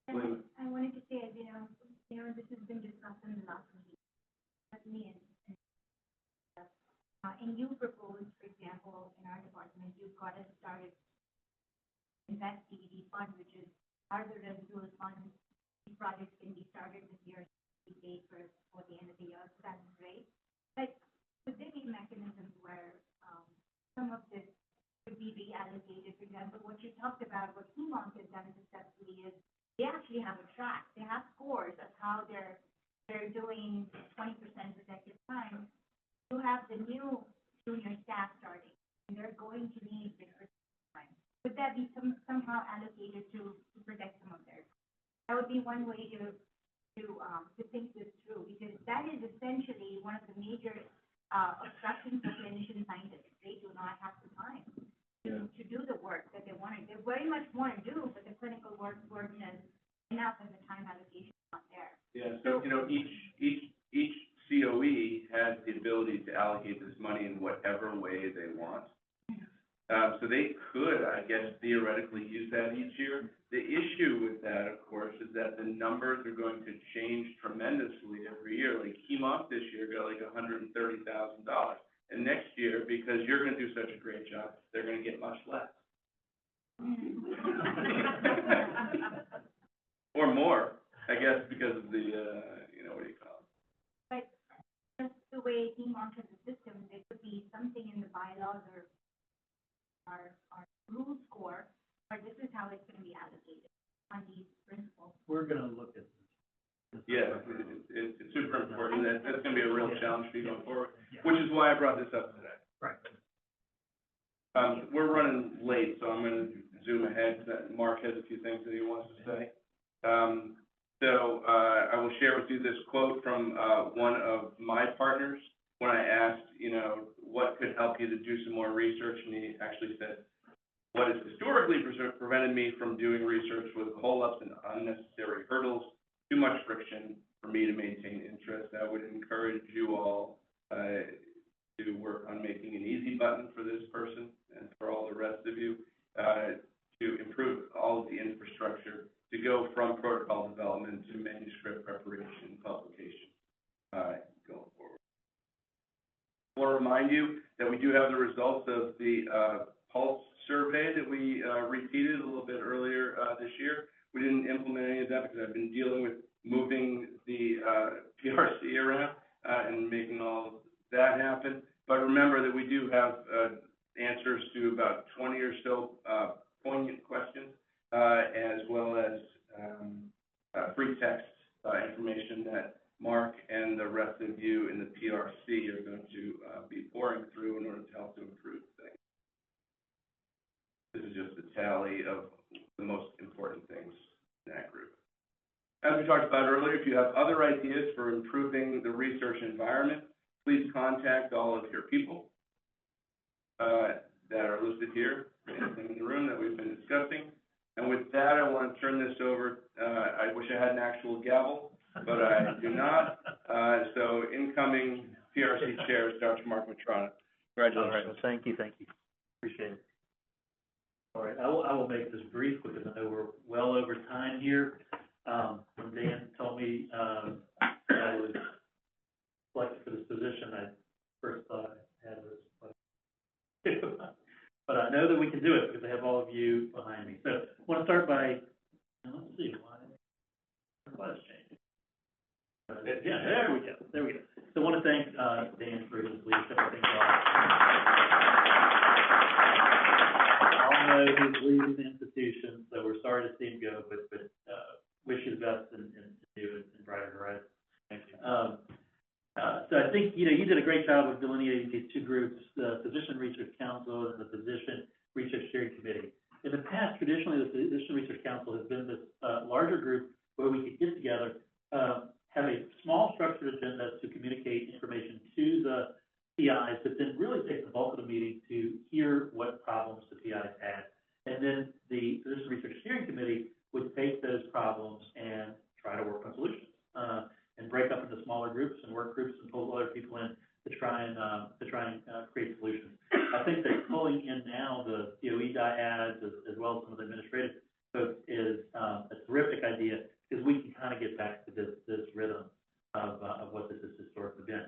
And I wanted to say, this has been discussed in the last meeting, certainly and you proposed, for example, in our department, you've got us started invest DVD fund, which is part of the residual fund. These projects can be started this year, be paid for the end of the year, so that's great. But could there be mechanisms where some of this could be reallocated? For example, what you talked about, what HEMONC has done successfully is they actually have a track. They have scores of how they're doing 20% protected time. You have the new junior staff starting, and they're going to need the time. Would that be somehow allocated to protect some of theirs? That would be one way to think this through, because that is essentially one of the major obstructions for clinician scientists. They do not have the time to do the work that they want to. They very much want to do, but the clinical work isn't enough, and the time allocation is not there. Yeah, so, each COE has the ability to allocate this money in whatever way they want. So they could, I guess, theoretically use that each year. The issue with that, of course, is that the numbers are going to change tremendously every year. Like HEMONC this year got like $130,000. And next year, because you're going to do such a great job, they're going to get much less. Or more, I guess, because of the, what do you call it? But just the way HEMONC has a system, there could be something in the bylaws or our rule score, or this is how it's going to be allocated on these principles. We're going to look at this. Yeah, it's super important. That's going to be a real challenge for you going forward, which is why I brought this up today. Right. We're running late, so I'm going to zoom ahead. Mark has a few things that he wants to say. So I will share with you this quote from one of my partners when I asked, what could help you to do some more research, and he actually said, What has historically prevented me from doing research was hold-ups and unnecessary hurdles, too much friction for me to maintain interest. I would encourage you all to work on making an easy button for this person and for all the rest of you to improve all of the infrastructure to go from protocol development to manuscript preparation and publication going forward. I want to remind you that we do have the results of the Pulse survey that we repeated a little bit earlier this year. We didn't implement any of that because I've been dealing with moving the PRC around and making all of that happen. But remember that we do have answers to about 20 or so poignant questions, as well as free text information that Mark and the rest of you in the PRC are going to be pouring through in order to help to improve things. This is just a tally of the most important things in that group. As we talked about earlier, if you have other ideas for improving the research environment, please contact all of your people that are listed here in the room that we've been discussing. And with that, I want to turn this over. I wish I had an actual gavel, but I do not. So incoming PRC Chair is Dr. Mark Matrona. Congratulations. All right, well, thank you, appreciate it. All right, I will make this brief because I know we're well over time here. When Dan told me that I was selected for this position, I first thought I had this, but I know that we can do it because I have all of you behind me. So I want to start by, let's see, why is changing? Yeah, there we go. So I want to thank Dan for his leadership. I think all know he's leaving the institution, so we're sorry to see him go, but wish you the best and do it in brighter horizons. Thank you. So I think, you did a great job of delineating these two groups, the Physician Research Council and the Physician Research Steering Committee. In the past, traditionally, the Physician Research Council has been this larger group where we could get together, have a small structured agenda to communicate information to the PIs, but then really take the bulk of the meeting to hear what problems the PIs had. And then the Physician Research Steering Committee would take those problems and try to work on solutions, and break up into smaller groups and work groups and pull other people in to try and create solutions. I think that pulling in now the COE dyads as well as some of the administrative folks is a terrific idea because we can kind of get back to this rhythm of what this has historically been.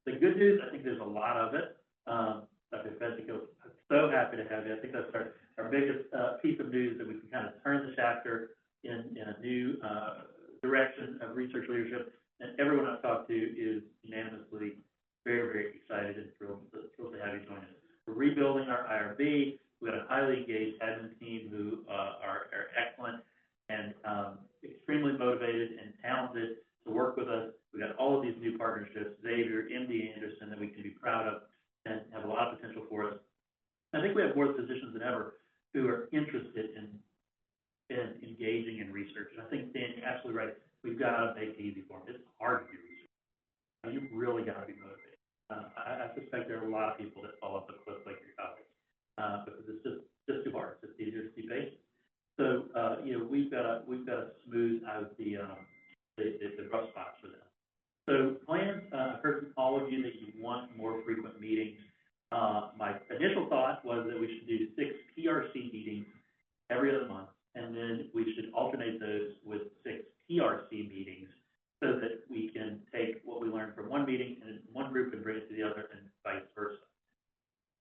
The good news, I think there's a lot of it. Dr. Federico, I'm so happy to have you. I think that's our biggest piece of news, that we can kind of turn the chapter in a new direction of research leadership. And everyone I've talked to is unanimously very, very excited and thrilled to have you join us. We're rebuilding our IRB. We've got a highly engaged admin team who are excellent and extremely motivated and talented to work with us. We've got all of these new partnerships, Xavier, MD Anderson, that we can be proud of and have a lot of potential for us. I think we have more physicians than ever who are interested in engaging in research. And I think, Dan, you're absolutely right. We've got to make it easy for them. It's hard to do research. You've really got to be motivated. I suspect there are a lot of people that fall off the cliff like your colleagues, because it's just too hard. It's just easier to be patient. So, we've got to smooth out the rough spots for them. So plans, I've heard from all of you that you want more frequent meetings. My initial thought was that we should do 6 PRC meetings every other month, and then we should alternate those with 6 PRC meetings so that we can take what we learned from one meeting and one group and bring it to the other and vice versa.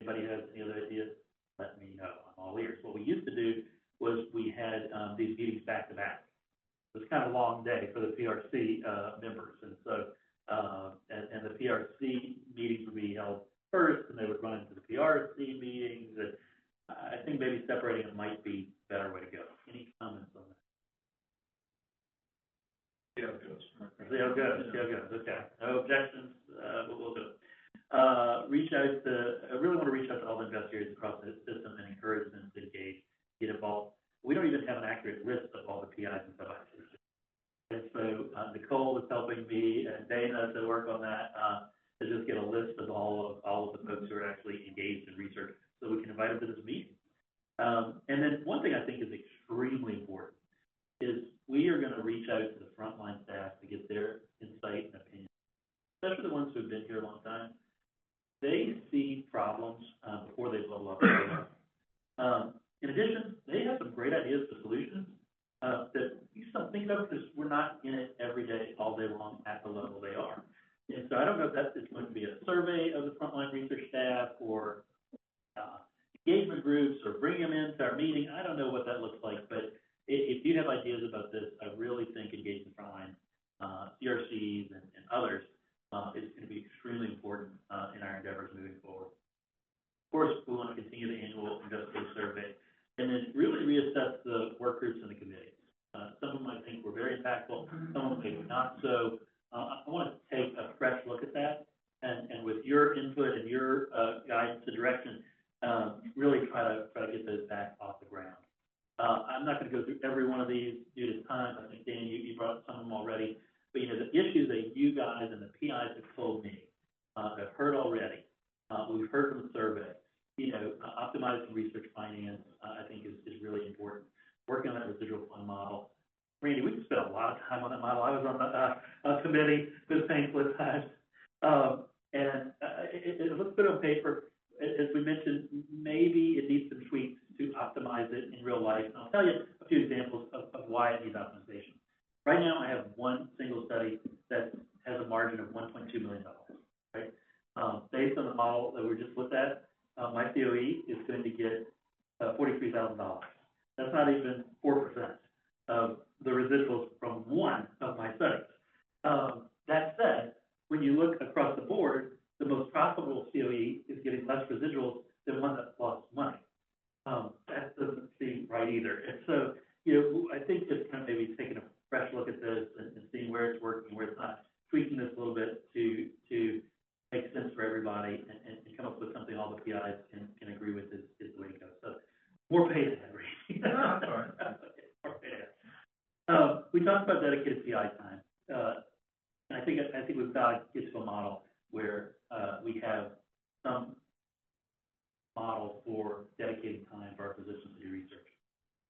Anybody has any other ideas? Let me know. I'm all ears. What we used to do was we had these meetings back to back. It was kind of a long day for the PRC members, and so and the PRC meetings would be held first, and they would run into the PRC meetings. And I think maybe separating them might be a better way to go. Any comments on that? See how it goes. See how it goes. Okay. No objections. We'll do it. I really want to reach out to all the investigators across the system and encourage them to engage, get involved. We don't even have an accurate list of all the PIs and sub-ICs. And so Nicole is helping me and Dana to work on that, to just get a list of all of the folks who are actually engaged in research so we can invite them to this meeting. And then one thing I think is extremely important is we are gonna reach out to the frontline staff to get their insight and opinion, especially the ones who have been here a long time. They see problems, before they blow up. In addition, they have some great ideas for solutions, that you start thinking about, because we're not in it every day, all day long, at the level they are. And so I don't know if that is going to be a survey of the frontline research staff, or engagement groups, or bring them into our meeting. I don't know what that looks like, but if you have ideas about this, I really think engaging frontline CRCs and others is going to be extremely important in our endeavors moving forward. Of course, we want to continue the annual investigative survey, and then really reassess the work groups and the committees. Some of them I think were very impactful, some of them maybe not so. I want to take a fresh look at that, and with your input and your guidance and direction, really try to get those back off the ground. I'm not going to go through every one of these due to time. I think, Dan, you brought some of them already. But, you know, the issues that you guys and the PIs have told me, have heard already, we've heard from the survey, you know, optimizing research finance, I think is really important. Working on that residual fund model. Randy, we spent a lot of time on that model. I was on the committee, it was painful at times. It looks good on paper. As we mentioned, maybe it needs some tweaks to optimize it in real life. And I'll tell you a few examples of why it needs optimization. Right now, I have one single study that has a margin of $1.2 million, right? Based on the model that we just looked at, my COE is going to get $43,000. That's not even 4% of the residuals from one of my studies. That said, when you look across the board, the most profitable COE is getting less residuals than one that lost money. That doesn't seem right either. And so, you know, I think just kind of maybe taking a fresh look at this and seeing where it's working, where it's not, tweaking this a little bit to make sense for everybody and come up with something all the PIs can agree with is the way to go. So more pay to Henry. No, that's all right. More pay to. We talked about dedicated PI time. And I think we've got to get to a model where we have some model for dedicating time for our physicians to do research.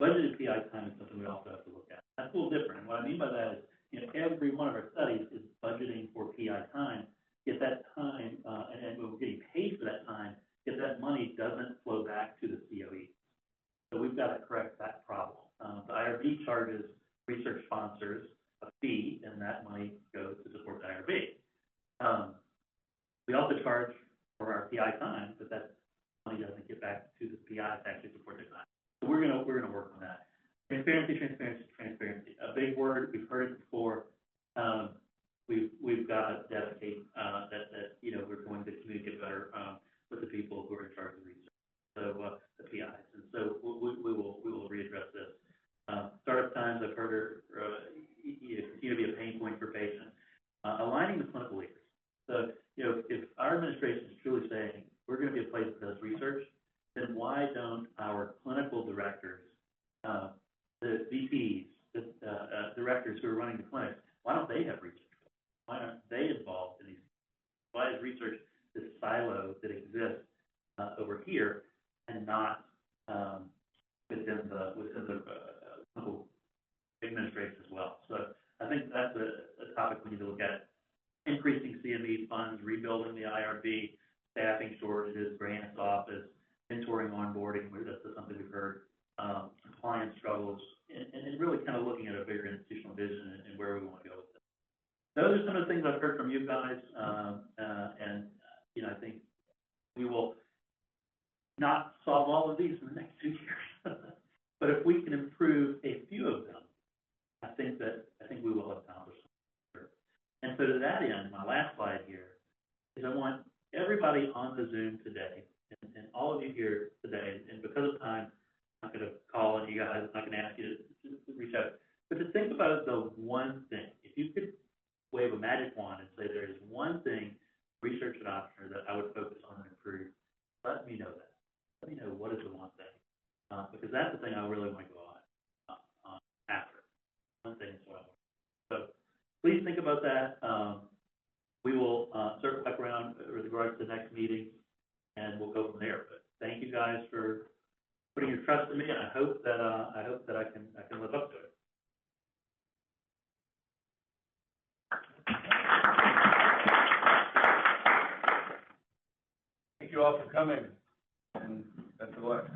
Budgeted PI time is something we also have to look at. That's a little different. And what I mean by that is, you know, every one of our studies is budgeting for PI time. If that time, and we're getting paid for that time, if that money doesn't flow back to the COE. So we've got to correct that problem. The IRB charges research sponsors a fee, and that money goes to support the IRB. We also charge for our PI time, but that money doesn't get back to the PI to actually support their time. So we're gonna work on that. Transparency. A big word, we've heard it before. We've got to dedicate that you know, we're going to communicate better with the people who are in charge of the research. So the PIs, and so we will readdress this. Startup times, I've heard continue to be a pain point for patients. Aligning the clinical leaders. So, you know, if our administration is truly saying we're going to be a place that does research, then why don't our clinical directors, the VPs, the directors who are running the clinics, why don't they have research? Why aren't they involved in these? Why is research this silo that exists over here and not within the clinical administration as well? So I think that's a topic we need to look at. Increasing CME funds, rebuilding the IRB, staffing shortages, grants office, mentoring, onboarding, that's something we've heard, compliance struggles, and really kind of looking at a bigger institutional vision and where we want to go with it. Those are some of the things I've heard from you guys, and you know, I think we will not solve all of these in the next 2 years, but if we can improve a few of them, I think we will accomplish something. And so to that end, my last slide here is I want everybody on the Zoom today, and all of you here today, and because of time, I'm not going to call on you guys, I'm not going to ask you to reach out, but to think about the one thing. If you could wave a magic wand and say there is one thing, research at Ochsner, that I would focus on and improve, let me know that. Let me know what is the one thing, because that's the thing I really want to go on after. One thing is what I want. So please think about that. We will circle back around with regards to the next meeting, and we'll go from there. But thank you guys for putting your trust in me, and I hope that I can live up to it. Thank you all for coming, and best of luck.